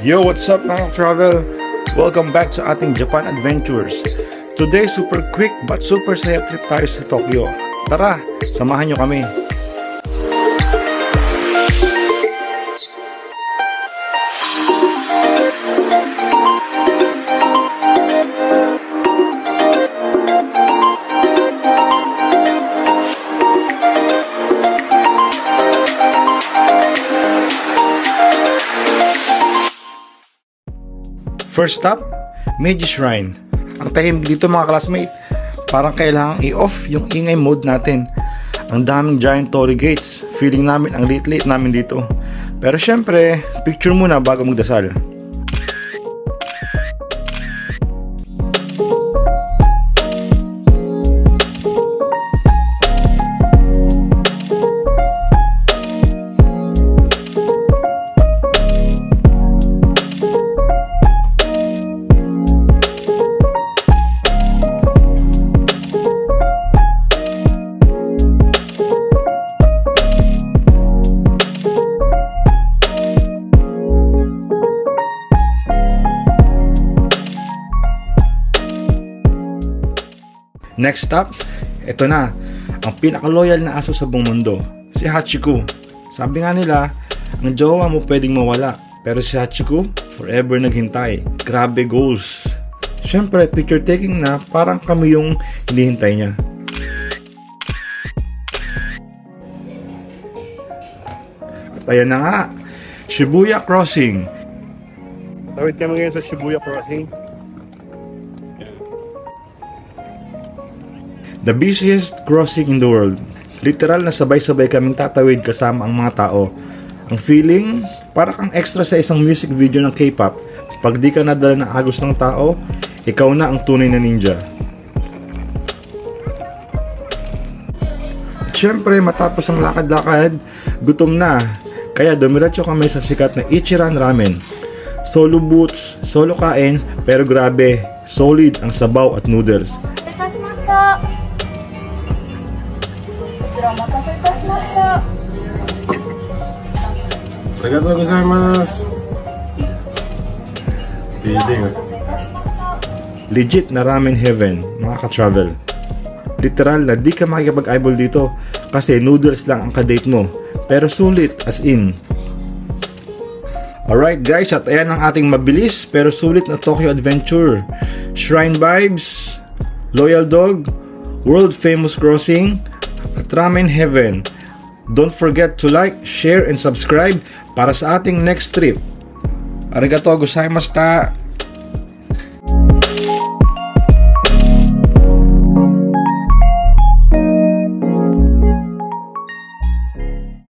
Yo, what's up mga travel? Welcome back to ating Japan Adventures. Today, super quick but super saya trip tayo sa Tokyo. Tara, samahan nyo kami. First stop, Meiji Shrine. Ang tahimik dito mga classmate, parang kailangang i-off yung ingay mode natin. Ang daming giant torii gates, feeling namin ang late namin dito. Pero syempre, picture muna bago magdasal. Next stop, ito na, ang pinaka-loyal na aso sa buong mundo, si Hachiko. Sabi nga nila, ang jowa mo pwedeng mawala, pero si Hachiko, forever naghintay. Grabe goals. Siyempre, picture taking na parang kami yung hinihintay niya. At ayan na nga, Shibuya Crossing. Tawid kami ngayon sa Shibuya Crossing. The busiest crossing in the world. Literal na sabay-sabay kaming tatawid kasama ang mga tao. Ang feeling, para kang extra sa isang music video ng K-pop. Pag di ka nadala ng agos ng tao, ikaw na ang tunay na ninja. At syempre, matapos ang lakad-lakad, gutom na. Kaya dumiretso kami sa sikat na Ichiran Ramen. Solo boots, solo kain, pero grabe, solid ang sabaw at noodles. Arigatou gozaimasu. Legit na ramen heaven, mga ka-travel. Literal na di ka makikipag-eyeball dito kasi noodles lang ang kadate mo. Pero sulit as in. Alright guys, at ayan ang ating mabilis pero sulit na Tokyo Adventure. Shrine vibes, Loyal Dog, World Famous Crossing, at Ramen Heaven. Don't forget to like, share, and subscribe para sa ating next trip. Arigatou gozaimashita!